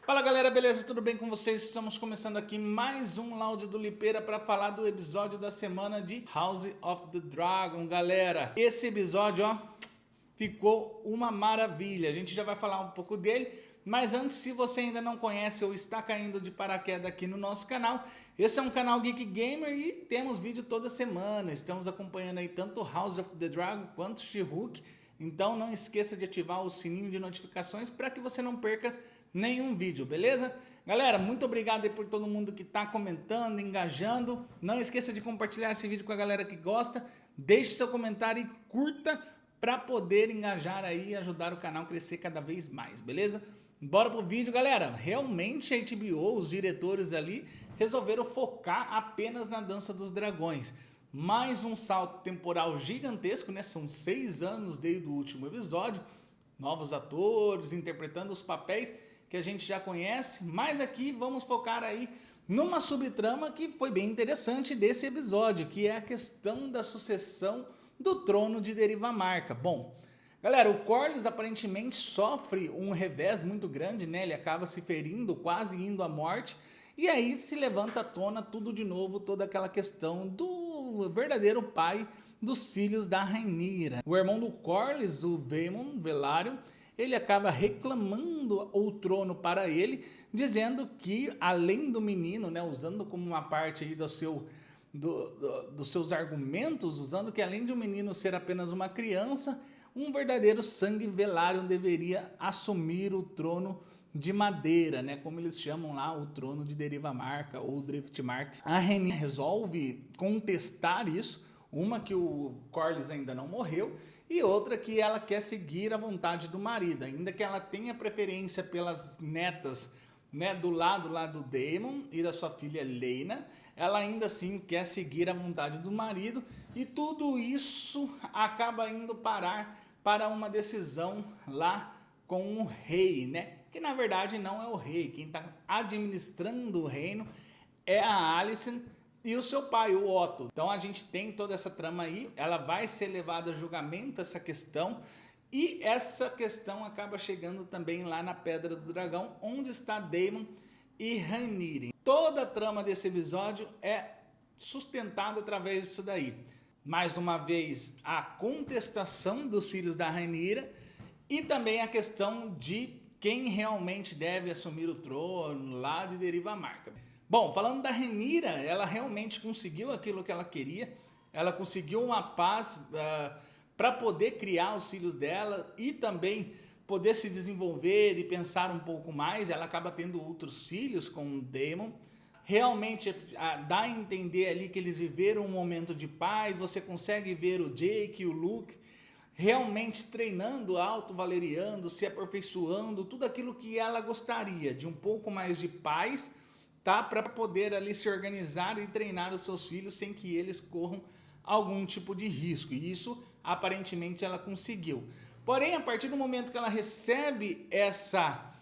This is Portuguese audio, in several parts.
Fala galera, beleza? Tudo bem com vocês? Estamos começando aqui mais um Áudio do Lipeira para falar do episódio da semana de House of the Dragon, galera. Esse episódio, ó, ficou uma maravilha. A gente já vai falar um pouco dele, mas antes, se você ainda não conhece ou está caindo de paraquedas aqui no nosso canal, esse é um canal Geek Gamer e temos vídeo toda semana. Estamos acompanhando aí tanto House of the Dragon quanto She-Hulk. Então não esqueça de ativar o sininho de notificações para que você não perca nenhum vídeo, beleza? Galera, muito obrigado aí por todo mundo que está comentando, engajando. Não esqueça de compartilhar esse vídeo com a galera que gosta. Deixe seu comentário e curta para poder engajar aí e ajudar o canal a crescer cada vez mais, beleza? Bora pro vídeo, galera. Realmente a HBO, os diretores ali, resolveram focar apenas na Dança dos Dragões. Mais um salto temporal gigantesco, né? São 6 anos desde o último episódio. Novos atores interpretando os papéis que a gente já conhece, mas aqui vamos focar aí numa subtrama que foi bem interessante desse episódio, que é a questão da sucessão do trono de Derivamarca. Bom, galera, o Corlys aparentemente sofre um revés muito grande, né? Ele acaba se ferindo, quase indo à morte, e aí se levanta à tona tudo de novo, toda aquela questão do verdadeiro pai dos filhos da Rhaenyra. O irmão do Corlys, o Vaemond Velaryon, ele acaba reclamando o trono para ele, dizendo que além do menino, né, usando como uma parte aí dos seus argumentos, usando que além de um menino ser apenas uma criança, um verdadeiro sangue Velaryon deveria assumir o trono de madeira, né, como eles chamam lá, o trono de Derivamarca ou Driftmark. A Rhaenyra resolve contestar isso, uma que o Corlys ainda não morreu e outra que ela quer seguir a vontade do marido, ainda que ela tenha preferência pelas netas, né, do lado lá do Daemon e da sua filha Laena, ela ainda assim quer seguir a vontade do marido e tudo isso acaba indo parar para uma decisão lá com o rei, né, que na verdade não é o rei, quem está administrando o reino é a Alicent e o seu pai, o Otto. Então a gente tem toda essa trama aí, ela vai ser levada a julgamento, essa questão, e essa questão acaba chegando também lá na Pedra do Dragão, onde está Daemon e Rhaenyra. Toda a trama desse episódio é sustentada através disso daí. Mais uma vez, a contestação dos filhos da Rhaenyra e também a questão de quem realmente deve assumir o trono lá de Derivamarca. Bom, falando da Rhaenyra, ela realmente conseguiu aquilo que ela queria, ela conseguiu uma paz para poder criar os filhos dela e também poder se desenvolver e pensar um pouco mais. Ela acaba tendo outros filhos com o Daemon, realmente dá a entender ali que eles viveram um momento de paz. Você consegue ver o Jake e o Luke realmente treinando alto valeriano, se aperfeiçoando, tudo aquilo que ela gostaria, de um pouco mais de paz, tá? Para poder ali se organizar e treinar os seus filhos sem que eles corram algum tipo de risco. E isso aparentemente ela conseguiu. Porém, a partir do momento que ela recebe essa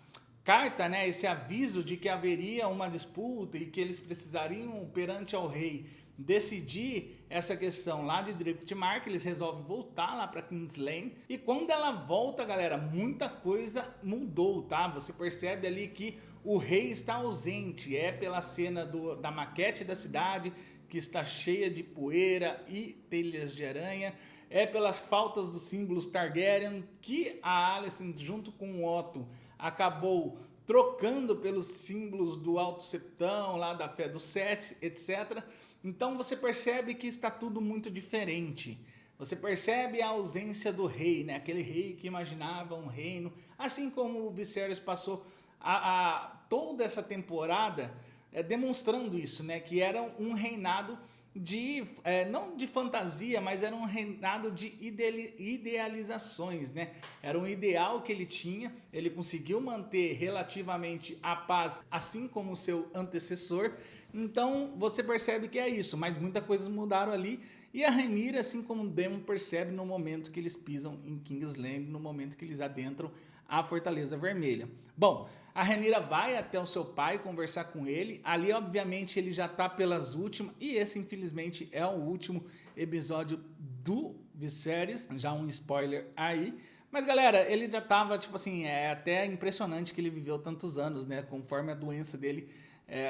carta, né, esse aviso de que haveria uma disputa e que eles precisariam perante ao rei decidir essa questão lá de Driftmark, eles resolvem voltar lá para Kingsland. E quando ela volta, galera, muita coisa mudou, tá? Você percebe ali que o rei está ausente, é pela cena da maquete da cidade, que está cheia de poeira e telhas de aranha, é pelas faltas dos símbolos Targaryen, que a Alicent, junto com o Otto, acabou trocando pelos símbolos do Alto Septão, lá da Fé dos Sete, etc. Então você percebe que está tudo muito diferente. Você percebe a ausência do rei, né? Aquele rei que imaginava um reino, assim como o Viserys passou toda essa temporada demonstrando isso, né? Que era um reinado de, não de fantasia, mas era um reinado de idealizações, né? Era um ideal que ele tinha, ele conseguiu manter relativamente a paz, assim como o seu antecessor. Então você percebe que é isso, mas muitas coisas mudaram ali. E a Rhaenyra, assim como o Daemon, percebe no momento que eles pisam em Kingsland, no momento que eles adentram a Fortaleza Vermelha. Bom, a Rhaenyra vai até o seu pai conversar com ele. Ali, obviamente, ele já está pelas últimas. E esse, infelizmente, é o último episódio do Viserys. Já um spoiler aí. Mas galera, ele já tava, tipo assim, é até impressionante que ele viveu tantos anos, né? Conforme a doença dele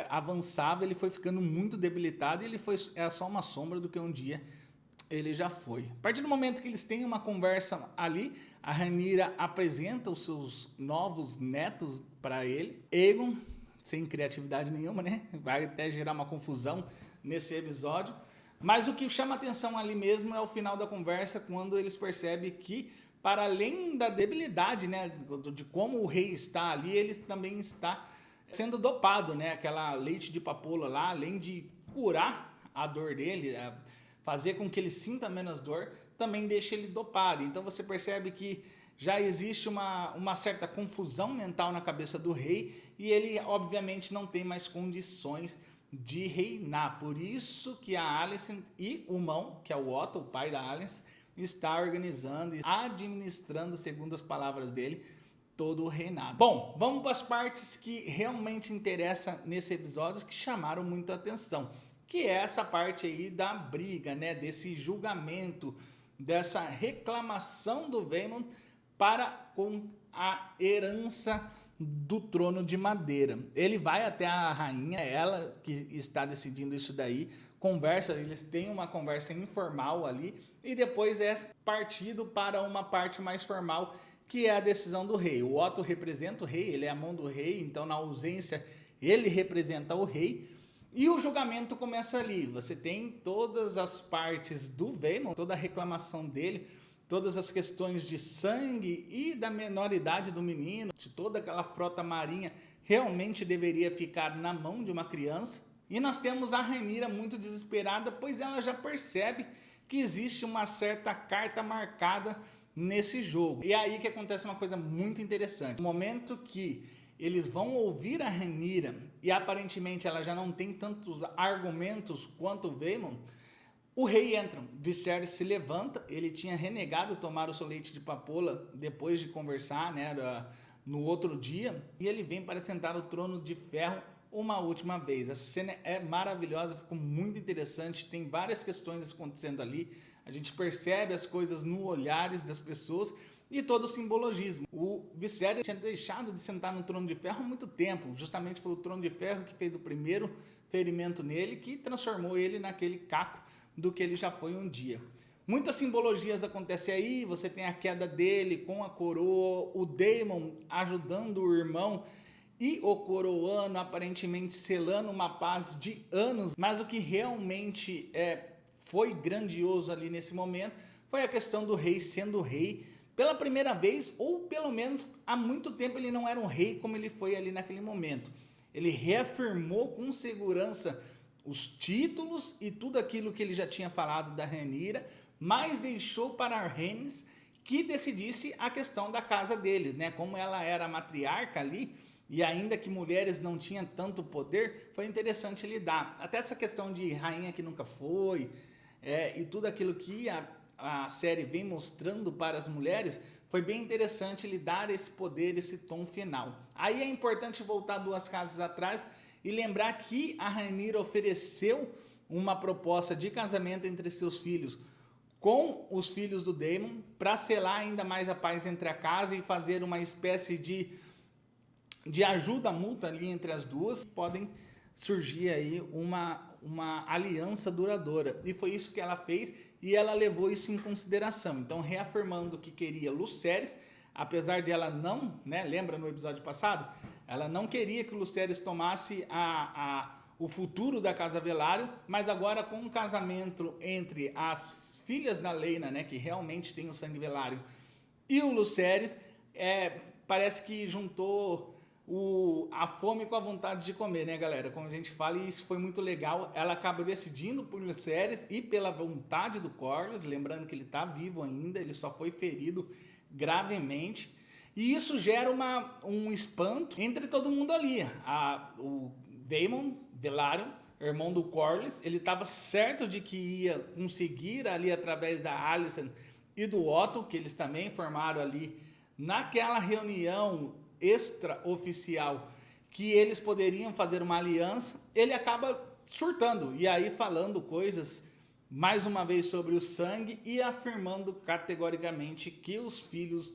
avançava, ele foi ficando muito debilitado e ele foi só uma sombra do que um dia ele já foi. A partir do momento que eles têm uma conversa ali, a Rhaenyra apresenta os seus novos netos para ele. Aegon, sem criatividade nenhuma, né? Vai até gerar uma confusão nesse episódio. Mas o que chama atenção ali mesmo é o final da conversa, quando eles percebem que, para além da debilidade, né, de como o rei está ali, ele também está sendo dopado, né? Aquela leite de papoula lá, além de curar a dor dele, fazer com que ele sinta menos dor, também deixa ele dopado. Então você percebe que já existe uma certa confusão mental na cabeça do rei e ele obviamente não tem mais condições de reinar. Por isso que a Alicent e o Mão, que é o Otto, o pai da Alicent, está organizando e administrando, segundo as palavras dele, todo o reinado. Bom, vamos para as partes que realmente interessam nesse episódio, que chamaram muita atenção, que é essa parte aí da briga, né, desse julgamento, dessa reclamação do Vaemond para com a herança do trono de madeira. Ele vai até a rainha, ela que está decidindo isso daí, conversa, eles têm uma conversa informal ali e depois é partido para uma parte mais formal, que é a decisão do rei. O Otto representa o rei, ele é a mão do rei, então na ausência ele representa o rei. E o julgamento começa ali. Você tem todas as partes do Vaemond, toda a reclamação dele, todas as questões de sangue e da menoridade do menino, de toda aquela frota marinha realmente deveria ficar na mão de uma criança. E nós temos a Rhaenyra muito desesperada, pois ela já percebe que existe uma certa carta marcada nesse jogo. E é aí que acontece uma coisa muito interessante. No momento que eles vão ouvir a Rhaenyra e aparentemente ela já não tem tantos argumentos quanto o Vaemond, o rei entra, Viserys se levanta, ele tinha renegado tomar o seu leite de papoula depois de conversar, né, no outro dia, e ele vem para sentar no trono de ferro uma última vez. Essa cena é maravilhosa, ficou muito interessante, tem várias questões acontecendo ali, a gente percebe as coisas no olhares das pessoas e todo o simbologismo. O Viserys tinha deixado de sentar no trono de ferro há muito tempo, justamente foi o trono de ferro que fez o primeiro ferimento nele, que transformou ele naquele caco do que ele já foi um dia. Muitas simbologias acontecem aí, você tem a queda dele com a coroa, o Daemon ajudando o irmão e o coroando, aparentemente selando uma paz de anos, mas o que realmente foi grandioso ali nesse momento foi a questão do rei sendo rei pela primeira vez, ou pelo menos há muito tempo ele não era um rei como ele foi ali naquele momento. Ele reafirmou com segurança os títulos e tudo aquilo que ele já tinha falado da Rhaenyra, mas deixou para a Rhaenys que decidisse a questão da casa deles, né? Como ela era a matriarca ali, e ainda que mulheres não tinham tanto poder, foi interessante lidar. Até essa questão de rainha que nunca foi, e tudo aquilo que a série vem mostrando para as mulheres, foi bem interessante lidar esse poder, esse tom final. Aí é importante voltar 2 casas atrás e lembrar que a Rhaenyra ofereceu uma proposta de casamento entre seus filhos com os filhos do Daemon para selar ainda mais a paz entre a casa e fazer uma espécie de ajuda mútua ali entre as duas. Podem surgir aí uma aliança duradoura. E foi isso que ela fez e ela levou isso em consideração. Então, reafirmando que queria Lucerys, apesar de ela não, né, lembra no episódio passado? Ela não queria que o Lucerys tomasse o futuro da Casa Velaryon, mas agora com um casamento entre as filhas da Laena, né, que realmente tem o sangue Velaryon, e o Lucerys, parece que juntou a fome com a vontade de comer, né, galera? Como a gente fala, e isso foi muito legal. Ela acaba decidindo por Lucerys e pela vontade do Corlys, lembrando que ele está vivo ainda, ele só foi ferido gravemente. E isso gera um espanto entre todo mundo ali. O Daemon Velaryon, irmão do Corlys, ele estava certo de que ia conseguir ali através da Alicent e do Otto, que eles também formaram ali naquela reunião extraoficial, que eles poderiam fazer uma aliança. Ele acaba surtando e aí falando coisas mais uma vez sobre o sangue e afirmando categoricamente que os filhos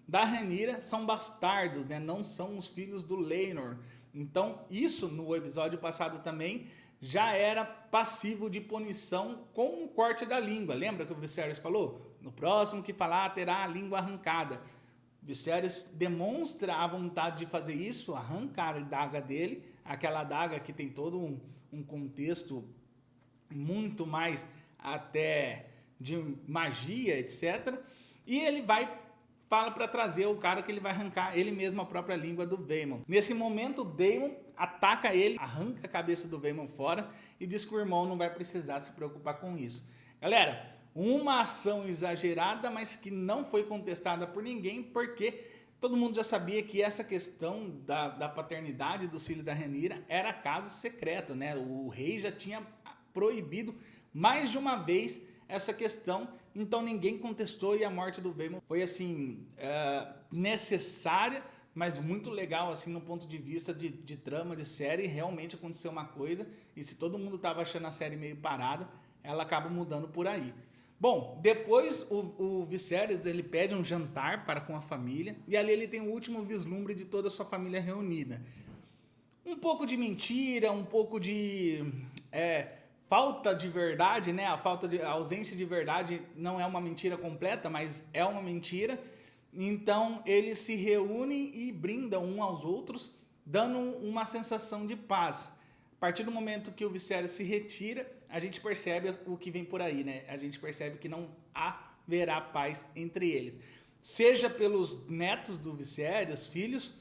da Rhaenyra são bastardos, né? Não são os filhos do Laenor. Então isso no episódio passado também já era passivo de punição com o corte da língua. Lembra que o Viserys falou? No próximo que falar terá a língua arrancada. Viserys demonstra a vontade de fazer isso, arrancar a adaga dele, aquela adaga que tem todo um contexto muito mais até de magia, etc. E ele fala para trazer o cara que ele vai arrancar ele mesmo a própria língua do Daemon. Nesse momento, o Daemon ataca ele, arranca a cabeça do Daemon fora e diz que o irmão não vai precisar se preocupar com isso. Galera, uma ação exagerada, mas que não foi contestada por ninguém, porque todo mundo já sabia que essa questão da paternidade do filho da Rhaenyra era caso secreto, né? O rei já tinha proibido mais de uma vez essa questão, então ninguém contestou e a morte do Daemon foi assim, necessária, mas muito legal assim no ponto de vista de trama, de série. Realmente aconteceu uma coisa, e se todo mundo estava achando a série meio parada, ela acaba mudando por aí. Bom, depois o Viserys ele pede um jantar para com a família, e ali ele tem o último vislumbre de toda a sua família reunida. Um pouco de mentira, um pouco de falta de verdade, né? A ausência de verdade não é uma mentira completa, mas é uma mentira. Então eles se reúnem e brindam uns aos outros, dando uma sensação de paz. A partir do momento que o Viserys se retira, a gente percebe o que vem por aí, né? A gente percebe que não haverá paz entre eles. Seja pelos netos do Viserys, filhos,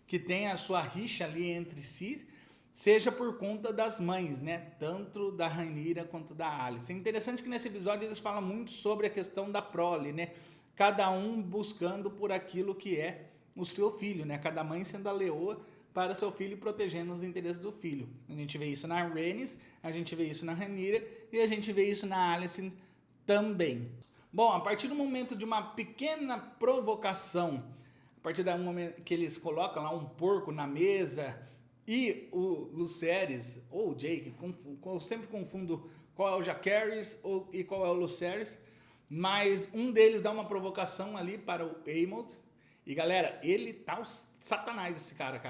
que têm a sua rixa ali entre si, seja por conta das mães, né? Tanto da Rhaenyra quanto da Alicent. É interessante que nesse episódio eles falam muito sobre a questão da prole, né? Cada um buscando por aquilo que é o seu filho, né? Cada mãe sendo a leoa para seu filho, protegendo os interesses do filho. A gente vê isso na Rhaenys, a gente vê isso na Rhaenyra e a gente vê isso na Alicent também. Bom, a partir do momento de uma pequena provocação, a partir do momento que eles colocam lá um porco na mesa e o Lucerys, ou o Jake, eu sempre confundo qual é o Jacaerys e qual é o Lucerys, mas um deles dá uma provocação ali para o Aemond. E galera, ele tá o satanás esse cara.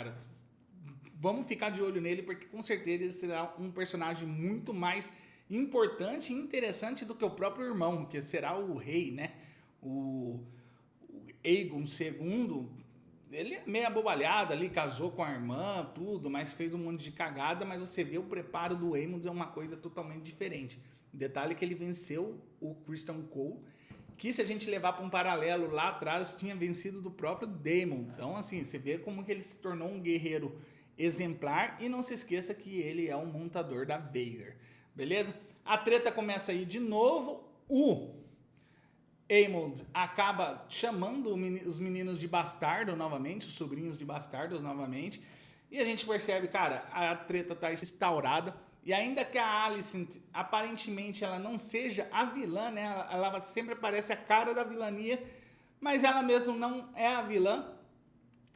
Vamos ficar de olho nele, porque com certeza ele será um personagem muito mais importante e interessante do que o próprio irmão, que será o rei, né? O Aegon II, ele é meio abobalhado ali, casou com a irmã, tudo, mas fez um monte de cagada, mas você vê o preparo do Aemond é uma coisa totalmente diferente. Detalhe que ele venceu o Criston Cole, que se a gente levar para um paralelo lá atrás, tinha vencido do próprio Daemon. Então, assim, você vê como que ele se tornou um guerreiro exemplar, e não se esqueça que ele é um montador da Vhagar, beleza? A treta começa aí de novo, o Aemond acaba chamando os meninos de bastardo novamente, os sobrinhos de bastardos novamente, e a gente percebe, cara, a treta tá instaurada. E ainda que a Alicent, aparentemente, ela não seja a vilã, né? Ela sempre parece a cara da vilania, mas ela mesmo não é a vilã,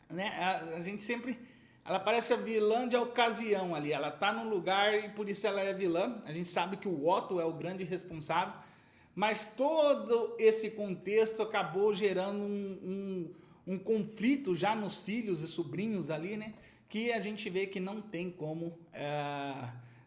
né? A gente sempre... Ela parece a vilã de ocasião ali. Ela tá num lugar e por isso ela é vilã. A gente sabe que o Otto é o grande responsável, mas todo esse contexto acabou gerando um conflito já nos filhos e sobrinhos ali, né? Que a gente vê que não tem como...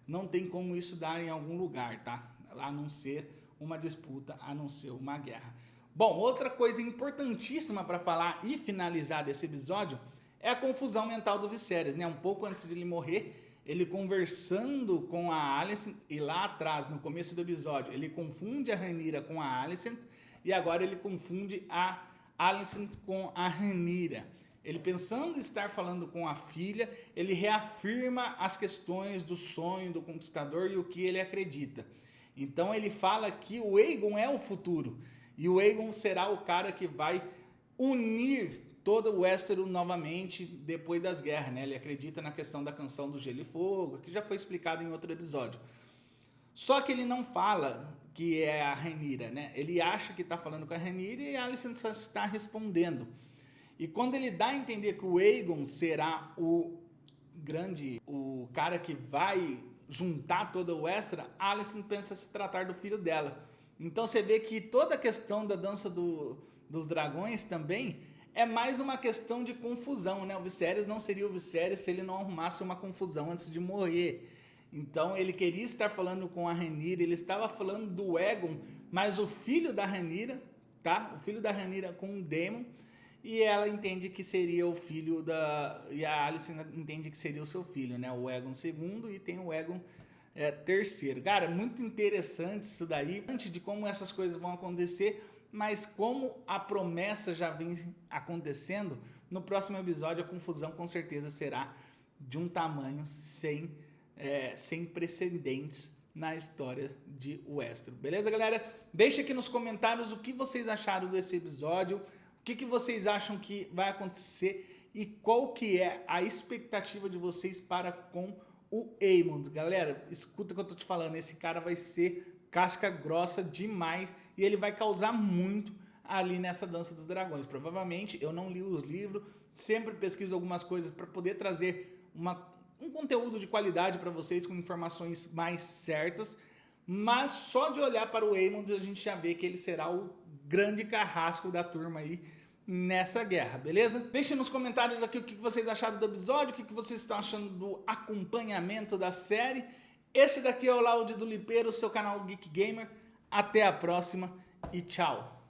não tem como isso dar em algum lugar, tá? A não ser uma disputa, a não ser uma guerra. Bom, outra coisa importantíssima para falar e finalizar desse episódio é a confusão mental do Viserys, né? Um pouco antes de ele morrer, ele conversando com a Alicent, e lá atrás, no começo do episódio, ele confunde a Rhaenyra com a Alicent, e agora ele confunde a Alicent com a Rhaenyra. Ele, pensando em estar falando com a filha, ele reafirma as questões do sonho do conquistador e o que ele acredita. Então ele fala que o Aegon é o futuro, e o Aegon será o cara que vai unir todo o Westeros novamente depois das guerras, né? Ele acredita na questão da canção do Gelo e Fogo, que já foi explicado em outro episódio. Só que ele não fala que é a Rhaenyra, né? Ele acha que está falando com a Rhaenyra e a Alicent só está respondendo. E quando ele dá a entender que o Aegon será o cara que vai juntar toda o Extra, a Alicent pensa se tratar do filho dela. Então você vê que toda a questão da dança dos dragões também é mais uma questão de confusão, né? O Viserys não seria o Viserys se ele não arrumasse uma confusão antes de morrer. Então ele queria estar falando com a Rhaenyra, ele estava falando do Aegon, mas o filho da Rhaenyra, tá? O filho da Rhaenyra com o Daemon, e ela entende que seria o filho da... E a Alicent entende que seria o seu filho, né? O Aegon II e tem o Aegon III. Cara, muito interessante isso daí. Antes de como essas coisas vão acontecer, mas como a promessa já vem acontecendo, no próximo episódio a confusão com certeza será de um tamanho sem precedentes na história de Westeros. Beleza, galera? Deixa aqui nos comentários o que vocês acharam desse episódio, o que vocês acham que vai acontecer e qual que é a expectativa de vocês para com o Aemond. Galera, escuta o que eu tô te falando, esse cara vai ser casca grossa demais e ele vai causar muito ali nessa dança dos dragões. Provavelmente, eu não li os livros, sempre pesquiso algumas coisas para poder trazer um conteúdo de qualidade para vocês com informações mais certas, mas só de olhar para o Aemond a gente já vê que ele será o grande carrasco da turma aí nessa guerra, beleza? Deixem nos comentários aqui o que vocês acharam do episódio, o que vocês estão achando do acompanhamento da série. Esse daqui é o Laude do Lipeiro, seu canal Geek Gamer. Até a próxima e tchau!